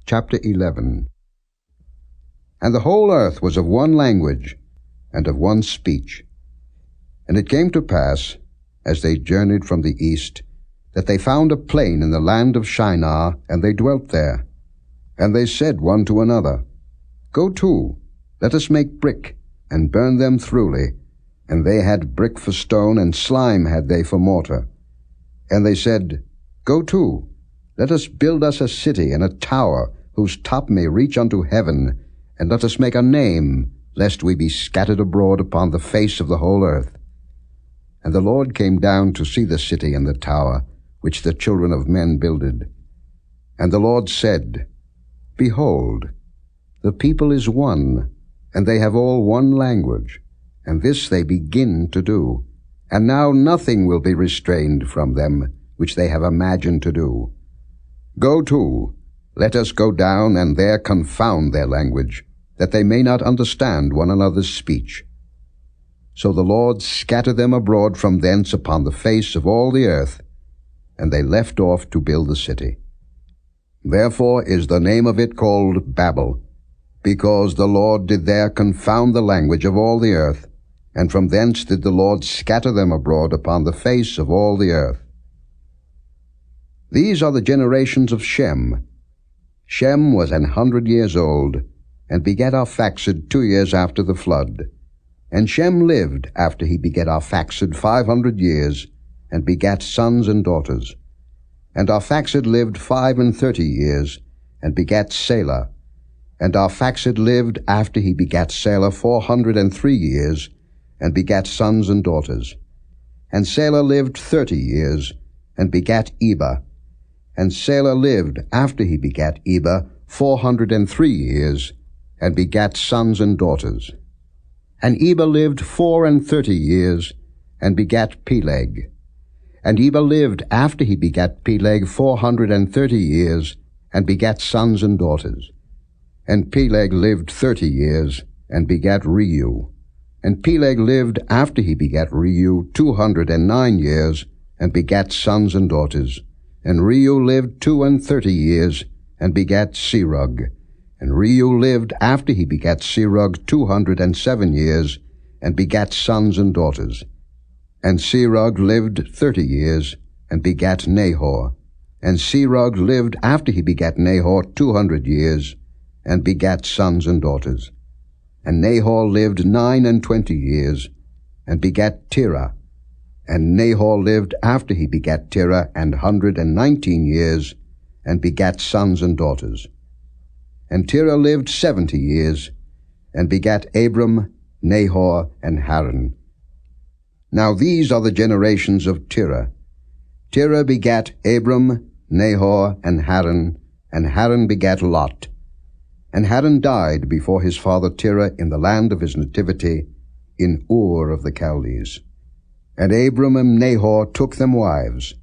Chapter 11. And the whole earth was of one language, and of one speech. And it came to pass, as they journeyed from the east, that they found a plain in the land of Shinar, and they dwelt there. And they said one to another, Go to, let us make brick, and burn them throughly. And they had brick for stone, and slime had they for mortar. And they said, Go to, let us build us a city and a tower, whose top may reach unto heaven, and let us make a name, lest we be scattered abroad upon the face of the whole earth. And the Lord came down to see the city and the tower, which the children of men builded. And the Lord said, Behold, the people is one, and they have all one language, and this they begin to do. And now nothing will be restrained from them, which they have imagined to do. Go to, let us go down, and there confound their language, that they may not understand one another's speech. So the Lord scattered them abroad from thence upon the face of all the earth, and they left off to build the city. Therefore is the name of it called Babel, because the Lord did there confound the language of all the earth, and from thence did the Lord scatter them abroad upon the face of all the earth. These are the generations of Shem. Shem was 100 years old, and begat Arphaxad 2 years after the flood. And Shem lived after he begat Arphaxad 500 years, and begat sons and daughters. And Arphaxad lived 35 years, and begat Salah. And Arphaxad lived after he begat Salah 403 years, and begat sons and daughters. And Salah lived 30 years, and begat Eber. And Salah lived after he begat Eber 403 years, and begat sons and daughters. And Eber lived 34 years, and begat Peleg. And Eber lived after he begat Peleg 430 years, and begat sons and daughters. And Peleg lived 30 years, and begat Reu. And Peleg lived after he begat Reu 209 years, and begat sons and daughters. And Reu lived 32 years, and begat Serug. And Reu lived after he begat Serug 207 years, and begat sons and daughters. And Serug lived 30 years, and begat Nahor. And Serug lived after he begat Nahor 200 years, and begat sons and daughters. And Nahor lived 29 years, and begat Terah. And Nahor lived after he begat Terah 119 years, and begat sons and daughters. And Terah lived 70 years, and begat Abram, Nahor, and Haran. Now these are the generations of Terah. Terah begat Abram, Nahor, and Haran begat Lot. And Haran died before his father Terah in the land of his nativity, in Ur of the Chaldees. And Abram and Nahor took them wives.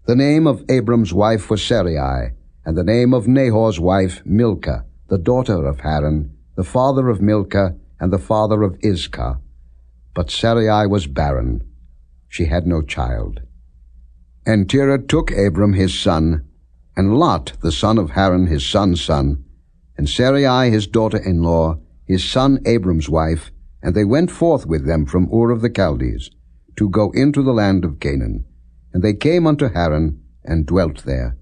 The name of Abram's wife was Sarai, and the name of Nahor's wife Milcah, the daughter of Haran, the father of Milcah, and the father of Iscah. But Sarai was barren. She had no child. And Terah took Abram his son, and Lot the son of Haran his son's son, and Sarai his daughter-in-law, his son Abram's wife, and they went forth with them from Ur of the Chaldees, to go into the land of Canaan. And they came unto Haran, and dwelt there.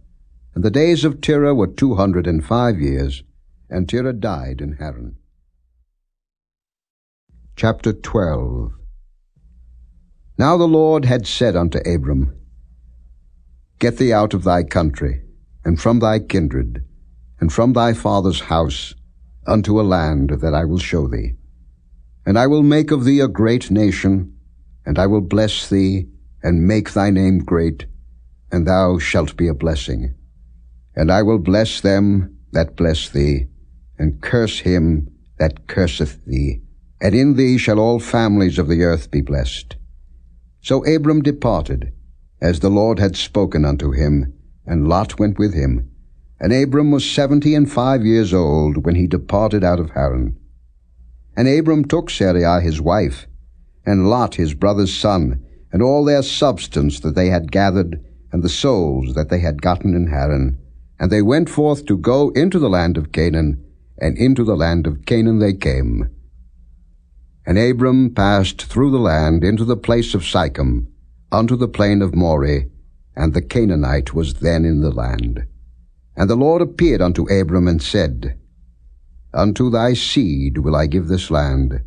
And the days of Terah were 205 years, and Terah died in Haran. Chapter 12. Now the Lord had said unto Abram, Get thee out of thy country, and from thy kindred, and from thy father's house, unto a land that I will show thee. And I will make of thee a great nation, and I will bless thee, and make thy name great, and thou shalt be a blessing. And I will bless them that bless thee, and curse him that curseth thee. And in thee shall all families of the earth be blessed. So Abram departed, as the Lord had spoken unto him, and Lot went with him. And Abram was 75 years old when he departed out of Haran. And Abram took Sarai his wife, and Lot his brother's son, and all their substance that they had gathered, and the souls that they had gotten in Haran, And they went forth to go into the land of Canaan, and into the land of Canaan they came. And Abram passed through the land into the place of Sichem, unto the plain of Moreh, and the Canaanite was then in the land. And the Lord appeared unto Abram, and said, Unto thy seed will I give this land.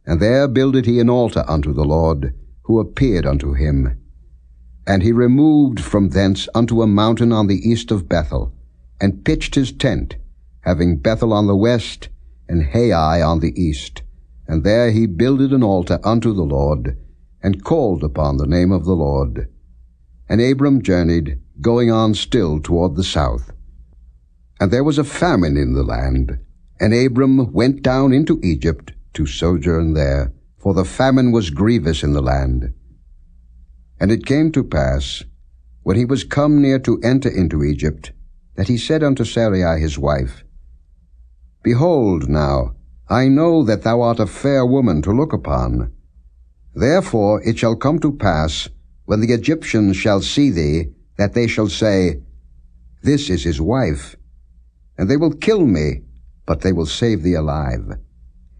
And there builded he an altar unto the Lord, who appeared unto him. And he removed from thence unto a mountain on the east of Bethel, and pitched his tent, having Bethel on the west, and Hai on the east. And there he builded an altar unto the Lord, and called upon the name of the Lord. And Abram journeyed, going on still toward the south. And there was a famine in the land, and Abram went down into Egypt to sojourn there, for the famine was grievous in the land. And it came to pass, when he was come near to enter into Egypt, that he said unto Sarai his wife, Behold now, I know that thou art a fair woman to look upon. Therefore it shall come to pass, when the Egyptians shall see thee, that they shall say, This is his wife. And they will kill me, but they will save thee alive.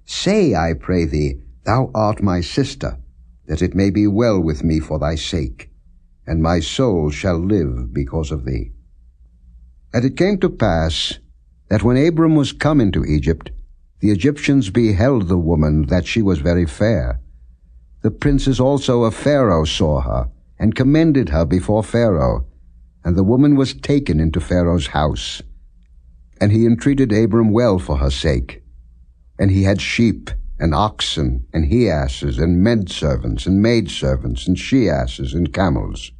Say, I pray thee, Thou art my sister, that it may be well with me for thy sake, and my soul shall live because of thee. And it came to pass, that when Abram was come into Egypt, the Egyptians beheld the woman, that she was very fair. The princes also of Pharaoh saw her, and commended her before Pharaoh. And the woman was taken into Pharaoh's house. And he entreated Abram well for her sake. And he had sheep, and oxen, and he-asses, and men-servants, and maid-servants, and she-asses, and camels.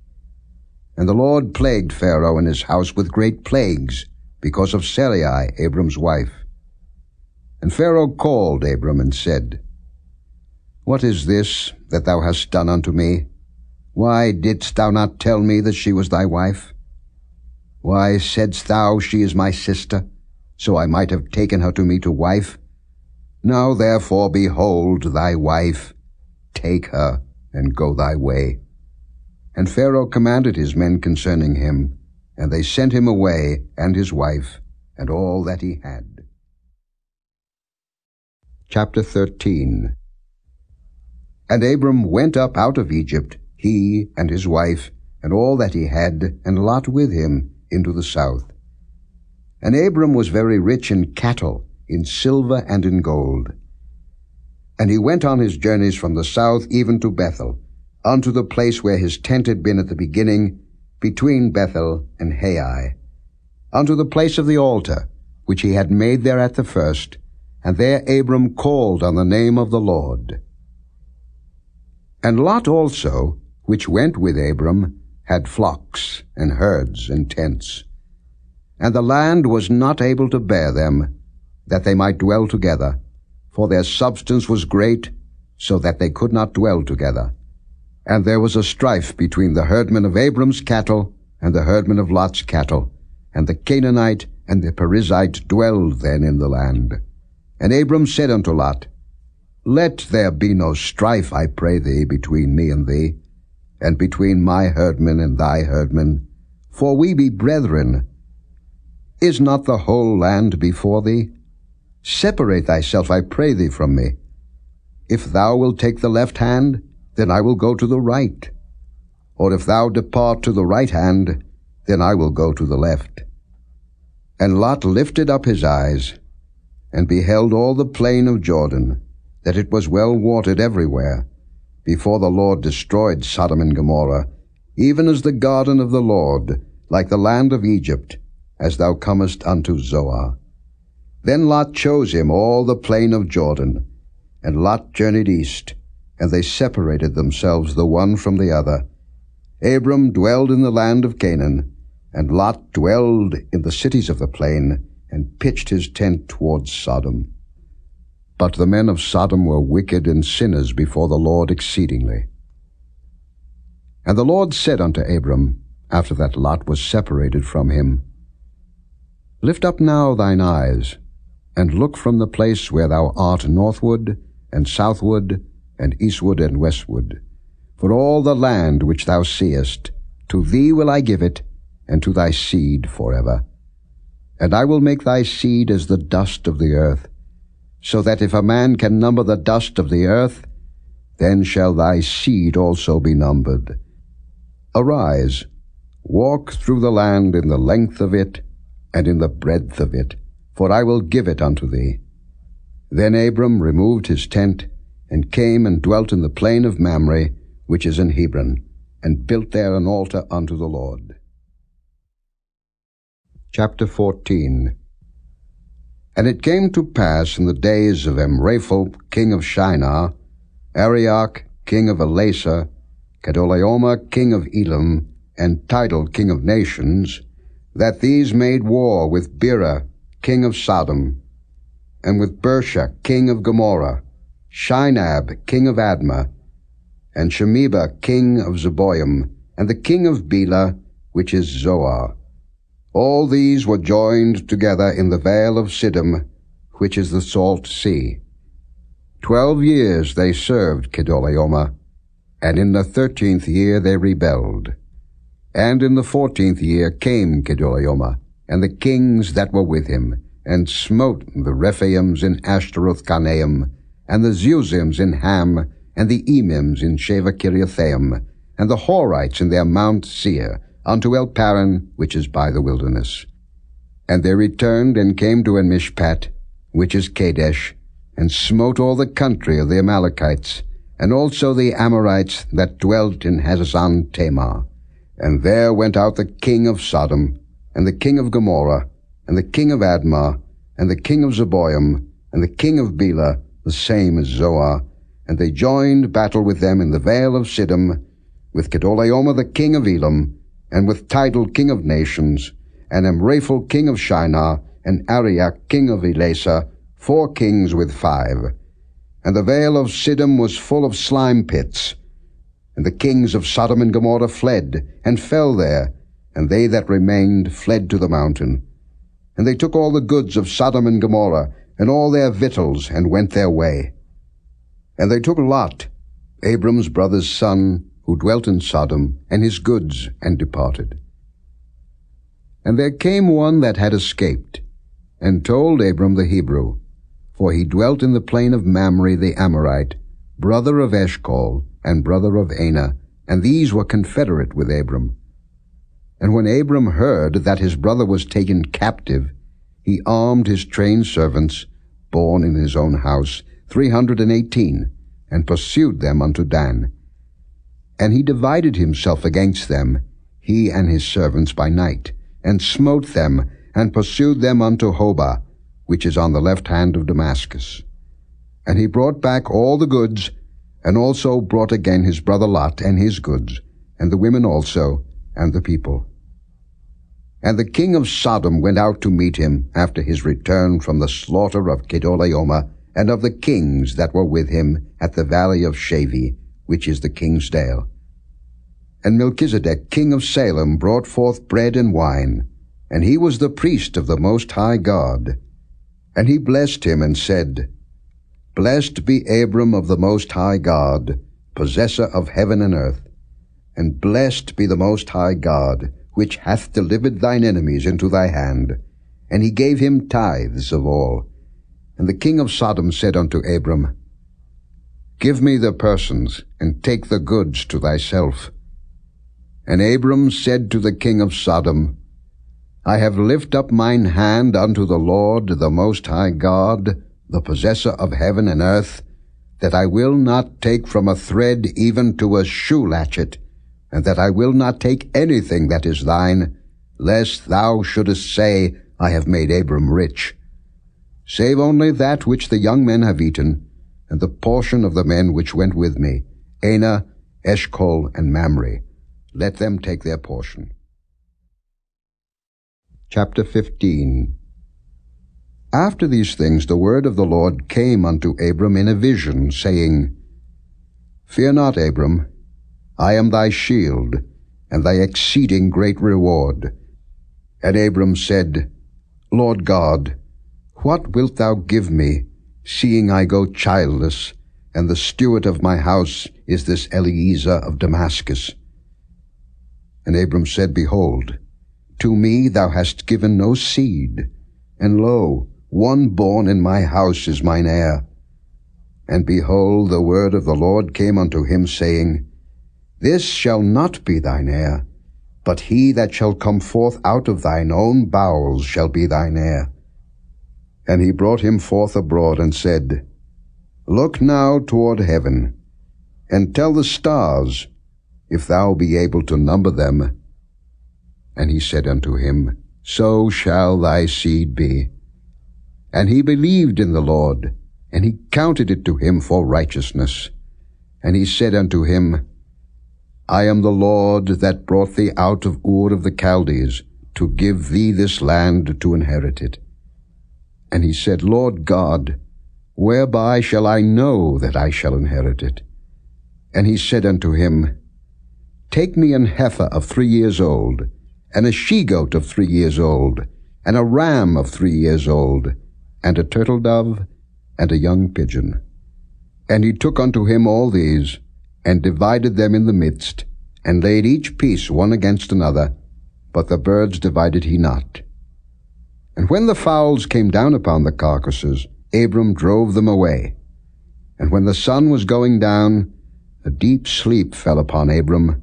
And the Lord plagued Pharaoh and his house with great plagues, because of Sarai, Abram's wife. And Pharaoh called Abram, and said, What is this that thou hast done unto me? Why didst thou not tell me that she was thy wife? Why saidst thou, She is my sister, so I might have taken her to me to wife? Now therefore, behold thy wife, take her, and go thy way. And Pharaoh commanded his men concerning him, and they sent him away, and his wife, and all that he had. Chapter 13. And Abram went up out of Egypt, he and his wife, and all that he had, and Lot with him, into the south. And Abram was very rich in cattle, in silver and in gold. And he went on his journeys from the south even to Bethel, unto the place where his tent had been at the beginning, between Bethel and Hai, unto the place of the altar, which he had made there at the first, and there Abram called on the name of the Lord. And Lot also, which went with Abram, had flocks, and herds, and tents. And the land was not able to bear them, that they might dwell together, for their substance was great, so that they could not dwell together. And there was a strife between the herdmen of Abram's cattle and the herdmen of Lot's cattle, and the Canaanite and the Perizzite dwelled then in the land. And Abram said unto Lot, Let there be no strife, I pray thee, between me and thee, and between my herdmen and thy herdmen, for we be brethren. Is not the whole land before thee? Separate thyself, I pray thee, from me. If thou wilt take the left hand, then I will go to the right. Or if thou depart to the right hand, then I will go to the left. And Lot lifted up his eyes, and beheld all the plain of Jordan, that it was well watered everywhere, before the Lord destroyed Sodom and Gomorrah, even as the garden of the Lord, like the land of Egypt, as thou comest unto Zoar. Then Lot chose him all the plain of Jordan, and Lot journeyed east, and they separated themselves the one from the other. Abram dwelled in the land of Canaan, and Lot dwelled in the cities of the plain, and pitched his tent toward Sodom. But the men of Sodom were wicked and sinners before the Lord exceedingly. And the Lord said unto Abram, after that Lot was separated from him, Lift up now thine eyes, and look from the place where thou art northward, and southward, and eastward, and westward. For all the land which thou seest, to thee will I give it, and to thy seed forever. And I will make thy seed as the dust of the earth, so that if a man can number the dust of the earth, then shall thy seed also be numbered. Arise, walk through the land in the length of it, and in the breadth of it, for I will give it unto thee. Then Abram removed his tent, and came and dwelt in the plain of Mamre, which is in Hebron, and built there an altar unto the Lord. Chapter 14. And it came to pass in the days of Amraphel king of Shinar, Arioch king of Elasa, Kedorlaomer king of Elam, and Tidal king of nations, that these made war with Bera king of Sodom, and with Bersha king of Gomorrah, Shinab king of Admah, and Shemeba king of Zeboim, and the king of Bela, which is Zoar. All these were joined together in the vale of Siddim, which is the salt sea. 12 years they served Kedorlaomer, and in the 13th year they rebelled. And in the 14th year came Kedorlaomer, and the kings that were with him, and smote the Rephaims in Ashtaroth-Karnaim, and the Zuzims in Ham, and the Emims in Shaveh-Kiriathaim, and the Horites in their Mount Seir, unto El Paran, which is by the wilderness. And they returned and came to En-Mishpat, which is Kadesh, and smote all the country of the Amalekites, and also the Amorites that dwelt in Hazazon Tamar. And there went out the king of Sodom, and the king of Gomorrah, and the king of Admah, and the king of Zeboim, and the king of Bela, the same as Zoar, and they joined battle with them in the vale of Siddim, with Kedorlaomer the king of Elam, and with Tidal king of nations, and Amraphel king of Shinar, and Arioch king of Elasa, 4 kings with 5. And the vale of Siddim was full of slime pits. And the kings of Sodom and Gomorrah fled, and fell there, and they that remained fled to the mountain. And they took all the goods of Sodom and Gomorrah, and all their victuals, and went their way. And they took Lot, Abram's brother's son, who dwelt in Sodom, and his goods, and departed. And there came one that had escaped, and told Abram the Hebrew, for he dwelt in the plain of Mamre the Amorite, brother of Eshcol, and brother of Anah, and these were confederate with Abram. And when Abram heard that his brother was taken captive, he armed his trained servants, born in his own house, 318, and pursued them unto Dan. And he divided himself against them, he and his servants by night, and smote them, and pursued them unto Hobah, which is on the left hand of Damascus. And he brought back all the goods, and also brought again his brother Lot and his goods, and the women also, and the people. And the king of Sodom went out to meet him after his return from the slaughter of Kedorlaomer, and of the kings that were with him at the valley of Shaveh, which is the king's dale. And Melchizedek king of Salem brought forth bread and wine, and he was the priest of the Most High God. And he blessed him and said, Blessed be Abram of the Most High God, possessor of heaven and earth, and blessed be the Most High God, which hath delivered thine enemies into thy hand. And he gave him tithes of all. And the king of Sodom said unto Abram, Give me the persons, and take the goods to thyself. And Abram said to the king of Sodom, I have lifted up mine hand unto the Lord, the Most High God, the possessor of heaven and earth, that I will not take from a thread even to a shoe latchet, and that I will not take anything that is thine, lest thou shouldest say, I have made Abram rich. Save only that which the young men have eaten, and the portion of the men which went with me, Anah, Eshcol, and Mamre. Let them take their portion. Chapter 15. After these things the word of the Lord came unto Abram in a vision, saying, Fear not, Abram, I am thy shield, and thy exceeding great reward. And Abram said, Lord God, what wilt thou give me, seeing I go childless, and the steward of my house is this Eliezer of Damascus? And Abram said, Behold, To me thou hast given no seed, and lo, one born in my house is mine heir. And behold, the word of the Lord came unto him, saying, This shall not be thine heir, but he that shall come forth out of thine own bowels shall be thine heir. And he brought him forth abroad, and said, Look now toward heaven, and tell the stars, if thou be able to number them. And he said unto him, So shall thy seed be. And he believed in the Lord, and he counted it to him for righteousness. And he said unto him, I am the Lord that brought thee out of Ur of the Chaldees, to give thee this land to inherit it. And he said, Lord God, whereby shall I know that I shall inherit it? And he said unto him, Take me an heifer of 3 years old, and a she-goat of 3 years old, and a ram of 3 years old, and a turtle-dove, and a young pigeon. And he took unto him all these, and divided them in the midst, and laid each piece one against another, but the birds divided he not. And when the fowls came down upon the carcasses, Abram drove them away. And when the sun was going down, a deep sleep fell upon Abram,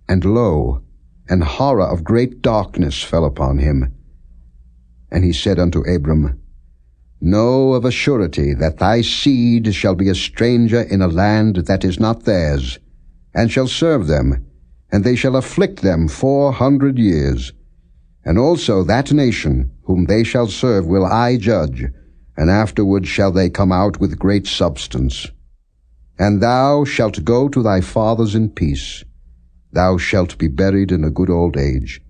and lo, an horror of great darkness fell upon him. And he said unto Abram, Know of a surety that thy seed shall be a stranger in a land that is not theirs, and shall serve them, and they shall afflict them 400 years. And also that nation whom they shall serve will I judge, and afterward shall they come out with great substance. And thou shalt go to thy fathers in peace. Thou shalt be buried in a good old age.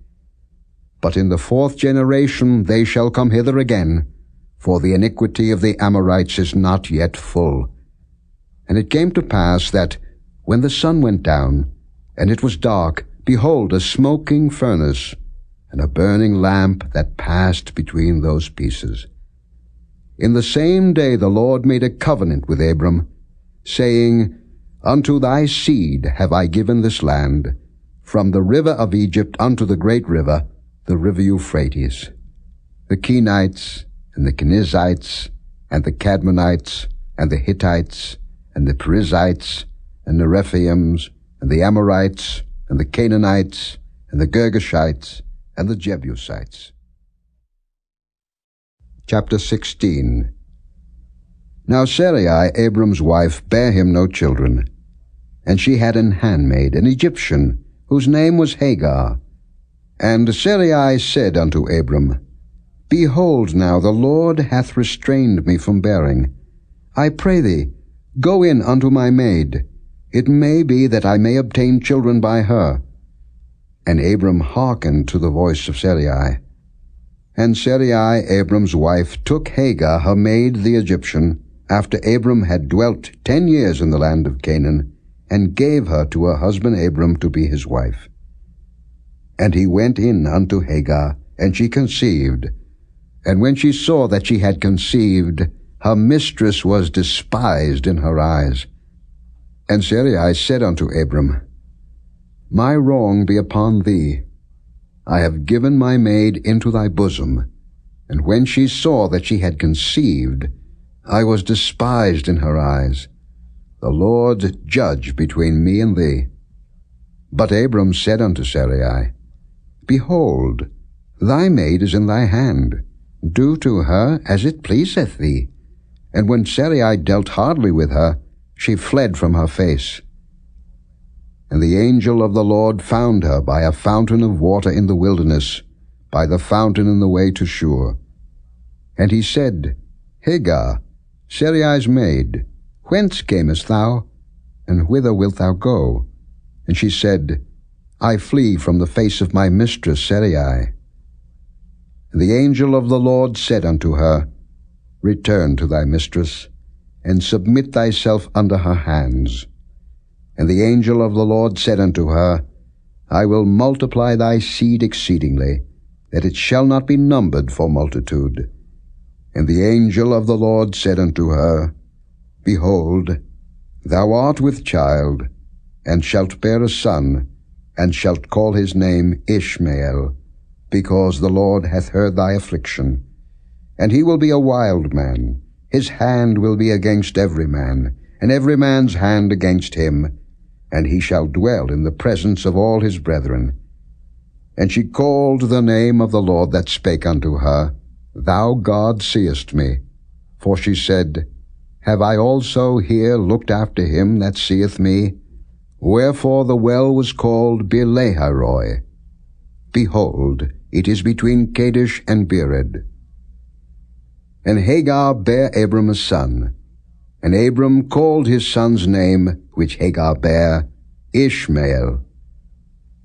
But in the 4th generation they shall come hither again, for the iniquity of the Amorites is not yet full. And it came to pass that, when the sun went down, and it was dark, behold, a smoking furnace, and a burning lamp that passed between those pieces. In the same day the Lord made a covenant with Abram, saying, Unto thy seed have I given this land, from the river of Egypt unto the great river, the river Euphrates. The Kenites, and the Kenizzites, and the Cadmonites, and the Hittites, and the Perizzites, and the Rephaims, and the Amorites, and the Canaanites, and the Girgashites, and the Jebusites. Chapter 16. Now Sarai, Abram's wife, bare him no children, and she had an handmaid, an Egyptian, whose name was Hagar. And Sarai said unto Abram, Behold now, the Lord hath restrained me from bearing. I pray thee, go in unto my maid. It may be that I may obtain children by her. And Abram hearkened to the voice of Sarai. And Sarai, Abram's wife, took Hagar, her maid the Egyptian, after Abram had dwelt 10 years in the land of Canaan, and gave her to her husband Abram to be his wife. And he went in unto Hagar, and she conceived. And when she saw that she had conceived, her mistress was despised in her eyes. And Sarai said unto Abram, My wrong be upon thee. I have given my maid into thy bosom. And when she saw that she had conceived, I was despised in her eyes. The Lord judge between me and thee. But Abram said unto Sarai, Behold, thy maid is in thy hand. Do to her as it pleaseth thee. And when Sarai dealt hardly with her, she fled from her face. And the angel of the Lord found her by a fountain of water in the wilderness, by the fountain in the way to Shur. And he said, Hagar, Sarai's maid, whence camest thou, and whither wilt thou go? And she said, I flee from the face of my mistress Sarai. And the angel of the Lord said unto her, Return to thy mistress, and submit thyself under her hands. And the angel of the Lord said unto her, I will multiply thy seed exceedingly, that it shall not be numbered for multitude. And the angel of the Lord said unto her, Behold, thou art with child, and shalt bear a son, and shalt call his name Ishmael, because the Lord hath heard thy affliction. And he will be a wild man, his hand will be against every man, and every man's hand against him, and he shall dwell in the presence of all his brethren. And she called the name of the Lord that spake unto her, Thou God seest me. For she said, Have I also here looked after him that seeth me? Wherefore the well was called Beer-lahai-roi. Behold, it is between Kadesh and Bered. And Hagar bare Abram a son. And Abram called his son's name, which Hagar bare, Ishmael.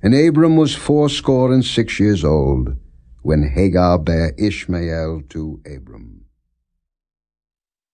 And Abram was 86 years old, when Hagar bare Ishmael to Abram.